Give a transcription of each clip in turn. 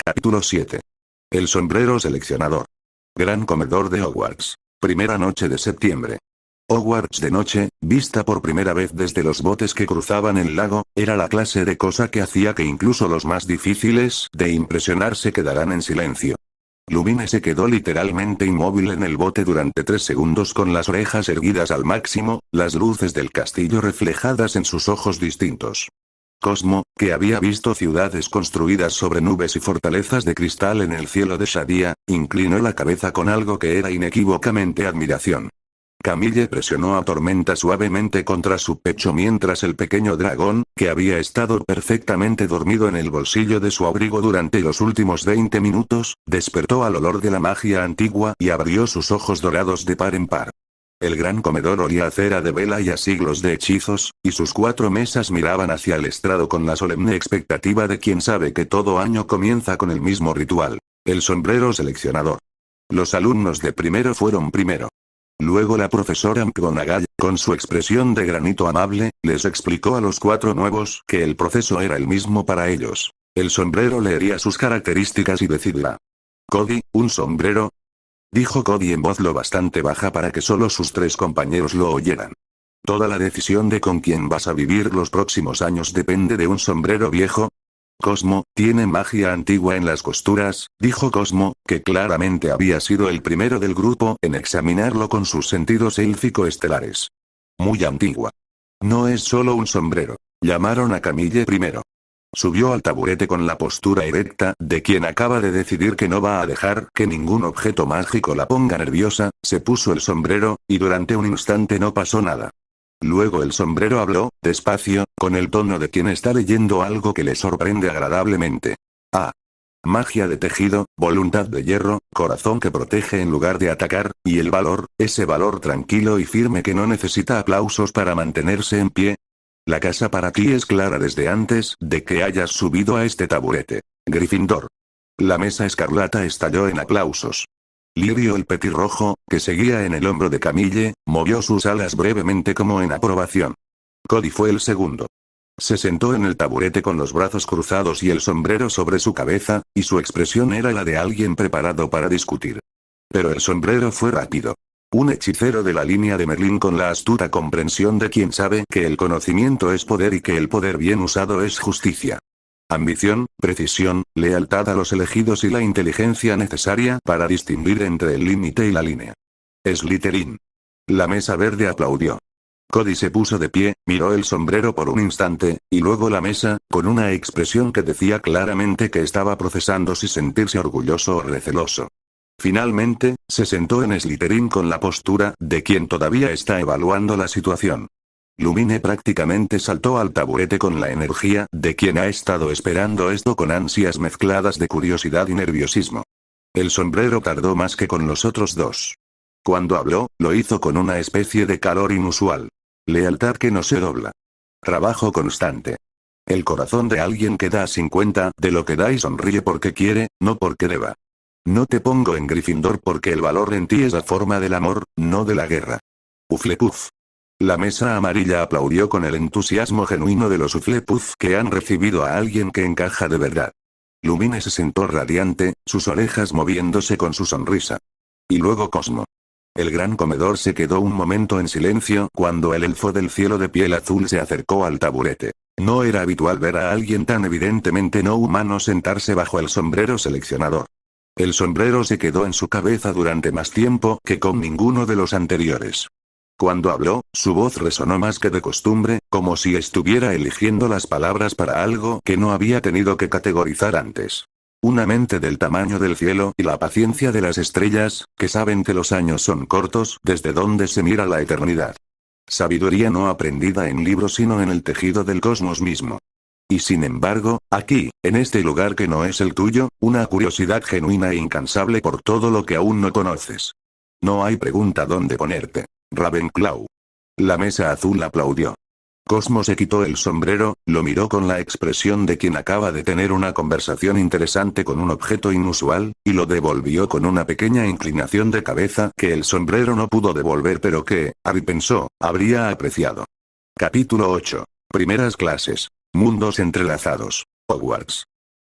Capítulo 7. El sombrero seleccionador. Gran comedor de Hogwarts. Primera noche de septiembre. Hogwarts de noche, vista por primera vez desde los botes que cruzaban el lago, era la clase de cosa que hacía que incluso los más difíciles de impresionar se quedaran en silencio. Lumine se quedó literalmente inmóvil en el bote durante 3 segundos con las orejas erguidas al máximo, las luces del castillo reflejadas en sus ojos distintos. Cosmo, que había visto ciudades construidas sobre nubes y fortalezas de cristal en el cielo de Shadia, inclinó la cabeza con algo que era inequívocamente admiración. Camille presionó a Tormenta suavemente contra su pecho mientras el pequeño dragón, que había estado perfectamente dormido en el bolsillo de su abrigo durante los últimos 20 minutos, despertó al olor de la magia antigua y abrió sus ojos dorados de par en par. El gran comedor olía a cera de vela y a siglos de hechizos, y sus 4 mesas miraban hacia el estrado con la solemne expectativa de quien sabe que todo año comienza con el mismo ritual. El sombrero seleccionador. Los alumnos de primero fueron primero. Luego la profesora McGonagall, con su expresión de granito amable, les explicó a los 4 nuevos que el proceso era el mismo para ellos. El sombrero leería sus características y decidirá. Cody, ¿un sombrero? Dijo Cody en voz lo bastante baja para que solo sus 3 compañeros lo oyeran. Toda la decisión de con quién vas a vivir los próximos años depende de un sombrero viejo. Cosmo, tiene magia antigua en las costuras, dijo Cosmo, que claramente había sido el primero del grupo en examinarlo con sus sentidos élfico-estelares. Muy antigua. No es solo un sombrero. Llamaron a Camille primero. Subió al taburete con la postura erecta de quien acaba de decidir que no va a dejar que ningún objeto mágico la ponga nerviosa, se puso el sombrero, y durante un instante no pasó nada. Luego el sombrero habló, despacio, con el tono de quien está leyendo algo que le sorprende agradablemente. Ah. Magia de tejido, voluntad de hierro, corazón que protege en lugar de atacar, y el valor, ese valor tranquilo y firme que no necesita aplausos para mantenerse en pie. La casa para ti es clara desde antes de que hayas subido a este taburete. Gryffindor. La mesa escarlata estalló en aplausos. Lirio el petirrojo, que seguía en el hombro de Camille, movió sus alas brevemente como en aprobación. Cody fue el segundo. Se sentó en el taburete con los brazos cruzados y el sombrero sobre su cabeza, y su expresión era la de alguien preparado para discutir. Pero el sombrero fue rápido. Un hechicero de la línea de Merlín con la astuta comprensión de quien sabe que el conocimiento es poder y que el poder bien usado es justicia. Ambición, precisión, lealtad a los elegidos y la inteligencia necesaria para distinguir entre el límite y la línea. Slytherin. La mesa verde aplaudió. Cody se puso de pie, miró el sombrero por un instante, y luego la mesa, con una expresión que decía claramente que estaba procesando si sentirse orgulloso o receloso. Finalmente, se sentó en Slytherin con la postura de quien todavía está evaluando la situación. Lumine prácticamente saltó al taburete con la energía de quien ha estado esperando esto con ansias mezcladas de curiosidad y nerviosismo. El sombrero tardó más que con los otros 2. Cuando habló, lo hizo con una especie de calor inusual. Lealtad que no se dobla. Trabajo constante. El corazón de alguien que da 50 de lo que da y sonríe porque quiere, no porque deba. No te pongo en Gryffindor porque el valor en ti es la forma del amor, no de la guerra. Uflepuf. La mesa amarilla aplaudió con el entusiasmo genuino de los Uflepuf que han recibido a alguien que encaja de verdad. Lumine se sentó radiante, sus orejas moviéndose con su sonrisa. Y luego Cosmo. El gran comedor se quedó un momento en silencio cuando el elfo del cielo de piel azul se acercó al taburete. No era habitual ver a alguien tan evidentemente no humano sentarse bajo el sombrero seleccionador. El sombrero se quedó en su cabeza durante más tiempo que con ninguno de los anteriores. Cuando habló, su voz resonó más que de costumbre, como si estuviera eligiendo las palabras para algo que no había tenido que categorizar antes. Una mente del tamaño del cielo y la paciencia de las estrellas, que saben que los años son cortos desde donde se mira la eternidad. Sabiduría no aprendida en libros sino en el tejido del cosmos mismo. Y sin embargo, aquí, en este lugar que no es el tuyo, una curiosidad genuina e incansable por todo lo que aún no conoces. No hay pregunta dónde ponerte. Ravenclaw. La mesa azul aplaudió. Cosmo se quitó el sombrero, lo miró con la expresión de quien acaba de tener una conversación interesante con un objeto inusual, y lo devolvió con una pequeña inclinación de cabeza que el sombrero no pudo devolver pero que, Harry pensó, habría apreciado. Capítulo 8. Primeras clases. Mundos entrelazados. Hogwarts.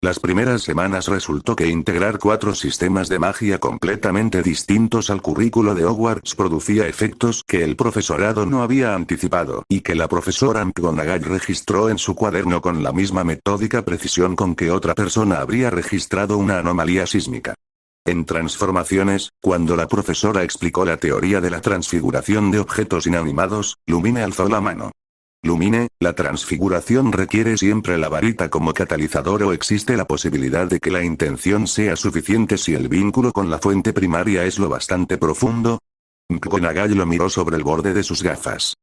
Las primeras semanas resultó que integrar 4 sistemas de magia completamente distintos al currículo de Hogwarts producía efectos que el profesorado no había anticipado y que la profesora McGonagall registró en su cuaderno con la misma metódica precisión con que otra persona habría registrado una anomalía sísmica. En transformaciones, cuando la profesora explicó la teoría de la transfiguración de objetos inanimados, Lumine alzó la mano. Lumine, la transfiguración requiere siempre la varita como catalizador o existe la posibilidad de que la intención sea suficiente si el vínculo con la fuente primaria es lo bastante profundo. McGonagall lo miró sobre el borde de sus gafas.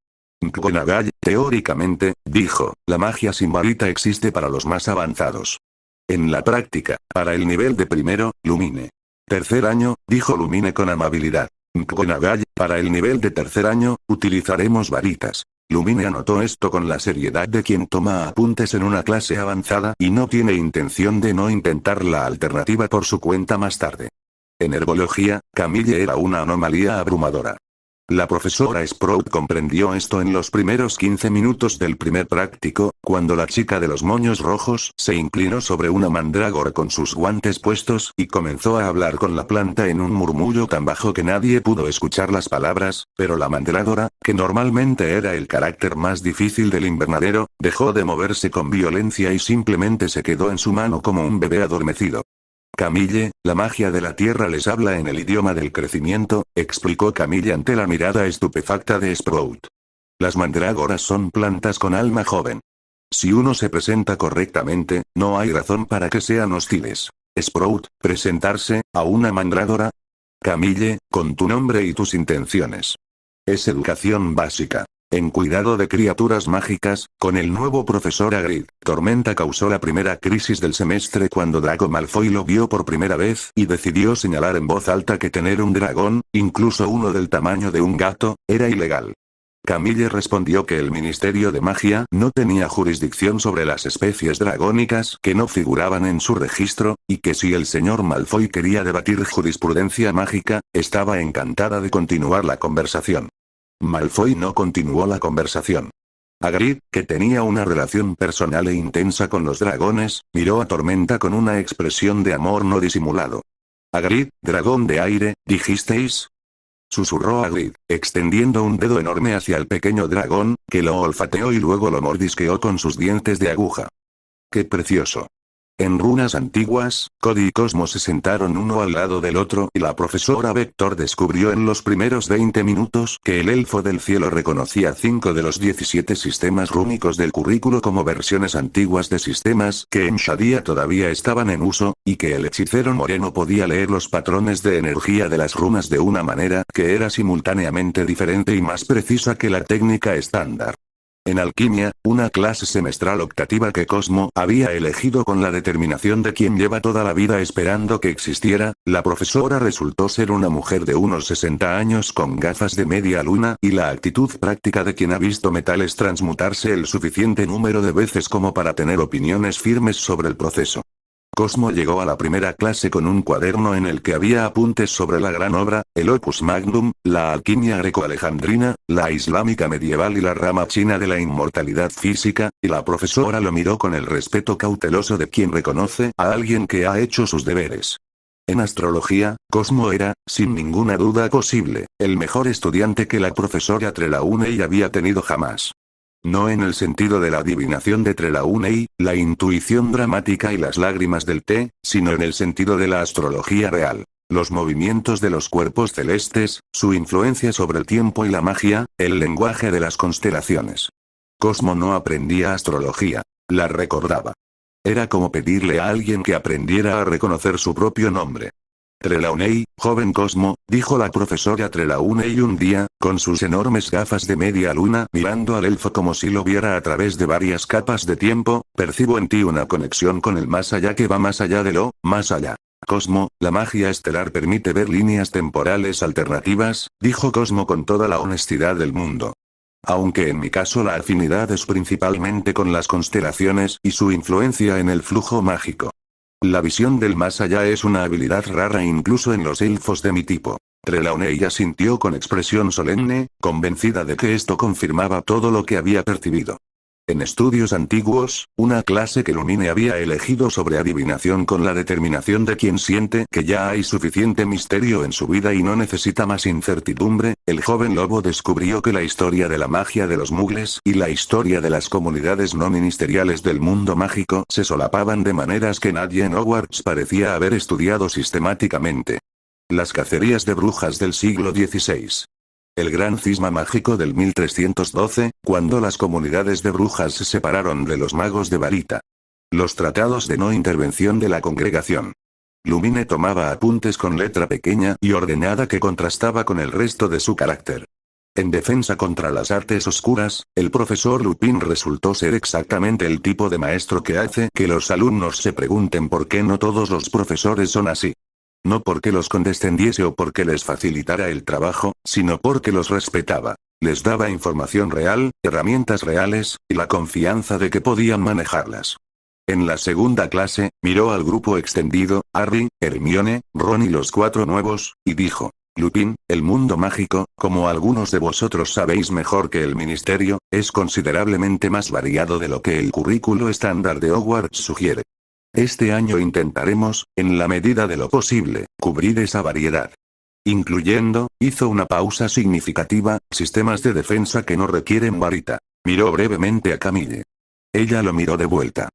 McGonagall, teóricamente, dijo, la magia sin varita existe para los más avanzados. En la práctica, para el nivel de primero, Lumine. Tercer año, dijo Lumine con amabilidad. McGonagall, para el nivel de tercer año, utilizaremos varitas. Lumine anotó esto con la seriedad de quien toma apuntes en una clase avanzada y no tiene intención de no intentar la alternativa por su cuenta más tarde. En herbología, Camille era una anomalía abrumadora. La profesora Sprout comprendió esto en los primeros 15 minutos del primer práctico, cuando la chica de los moños rojos se inclinó sobre una mandrágora con sus guantes puestos y comenzó a hablar con la planta en un murmullo tan bajo que nadie pudo escuchar las palabras, pero la mandrágora, que normalmente era el carácter más difícil del invernadero, dejó de moverse con violencia y simplemente se quedó en su mano como un bebé adormecido. Camille, la magia de la tierra les habla en el idioma del crecimiento, explicó Camille ante la mirada estupefacta de Sprout. Las mandrágoras son plantas con alma joven. Si uno se presenta correctamente, no hay razón para que sean hostiles. Sprout, ¿presentarse a una mandrágora? Camille, con tu nombre y tus intenciones. Es educación básica. En cuidado de criaturas mágicas, con el nuevo profesor Hagrid, Tormenta causó la primera crisis del semestre cuando Draco Malfoy lo vio por primera vez y decidió señalar en voz alta que tener un dragón, incluso uno del tamaño de un gato, era ilegal. Camille respondió que el Ministerio de Magia no tenía jurisdicción sobre las especies dragónicas que no figuraban en su registro, y que si el señor Malfoy quería debatir jurisprudencia mágica, estaba encantada de continuar la conversación. Malfoy no continuó la conversación. Hagrid, que tenía una relación personal e intensa con los dragones, miró a Tormenta con una expresión de amor no disimulado. Hagrid, dragón de aire, ¿dijisteis? Susurró Hagrid, extendiendo un dedo enorme hacia el pequeño dragón, que lo olfateó y luego lo mordisqueó con sus dientes de aguja. ¡Qué precioso! En runas antiguas, Cody y Cosmo se sentaron uno al lado del otro y la profesora Vector descubrió en los primeros 20 minutos que el elfo del cielo reconocía 5 de los 17 sistemas rúnicos del currículo como versiones antiguas de sistemas que en Shadia todavía estaban en uso, y que el hechicero moreno podía leer los patrones de energía de las runas de una manera que era simultáneamente diferente y más precisa que la técnica estándar. En alquimia, una clase semestral optativa que Cosmo había elegido con la determinación de quien lleva toda la vida esperando que existiera, la profesora resultó ser una mujer de unos 60 años con gafas de media luna y la actitud práctica de quien ha visto metales transmutarse el suficiente número de veces como para tener opiniones firmes sobre el proceso. Cosmo llegó a la primera clase con un cuaderno en el que había apuntes sobre la gran obra, el Opus Magnum, la alquimia greco-alejandrina, la islámica medieval y la rama china de la inmortalidad física, y la profesora lo miró con el respeto cauteloso de quien reconoce a alguien que ha hecho sus deberes. En astrología, Cosmo era, sin ninguna duda posible, el mejor estudiante que la profesora Trelawney había tenido jamás. No en el sentido de la adivinación de Trelawney, la intuición dramática y las lágrimas del té, sino en el sentido de la astrología real. Los movimientos de los cuerpos celestes, su influencia sobre el tiempo y la magia, el lenguaje de las constelaciones. Cosmo no aprendía astrología, la recordaba. Era como pedirle a alguien que aprendiera a reconocer su propio nombre. Trelawney, joven Cosmo, dijo la profesora Trelawney un día, con sus enormes gafas de media luna mirando al elfo como si lo viera a través de varias capas de tiempo, percibo en ti una conexión con el más allá que va más allá de lo, más allá. Cosmo, la magia estelar permite ver líneas temporales alternativas, dijo Cosmo con toda la honestidad del mundo. Aunque en mi caso la afinidad es principalmente con las constelaciones y su influencia en el flujo mágico. La visión del más allá es una habilidad rara incluso en los elfos de mi tipo. Trelawney asintió con expresión solemne, convencida de que esto confirmaba todo lo que había percibido. En estudios antiguos, una clase que Lumine había elegido sobre adivinación con la determinación de quien siente que ya hay suficiente misterio en su vida y no necesita más incertidumbre, el joven lobo descubrió que la historia de la magia de los mugles y la historia de las comunidades no ministeriales del mundo mágico se solapaban de maneras que nadie en Hogwarts parecía haber estudiado sistemáticamente. Las cacerías de brujas del siglo XVI. El gran cisma mágico del 1312, cuando las comunidades de brujas se separaron de los magos de varita. Los tratados de no intervención de la congregación. Lumine tomaba apuntes con letra pequeña y ordenada que contrastaba con el resto de su carácter. En defensa contra las artes oscuras, el profesor Lupin resultó ser exactamente el tipo de maestro que hace que los alumnos se pregunten por qué no todos los profesores son así. No porque los condescendiese o porque les facilitara el trabajo, sino porque los respetaba. Les daba información real, herramientas reales, y la confianza de que podían manejarlas. En la segunda clase, miró al grupo extendido, Harry, Hermione, Ron y los 4 nuevos, y dijo: Lupin, el mundo mágico, como algunos de vosotros sabéis mejor que el ministerio, es considerablemente más variado de lo que el currículo estándar de Hogwarts sugiere. Este año intentaremos, en la medida de lo posible, cubrir esa variedad. Incluyendo, hizo una pausa significativa, sistemas de defensa que no requieren varita. Miró brevemente a Camille. Ella lo miró de vuelta.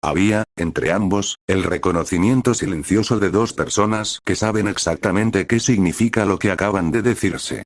Había, entre ambos, el reconocimiento silencioso de 2 personas que saben exactamente qué significa lo que acaban de decirse.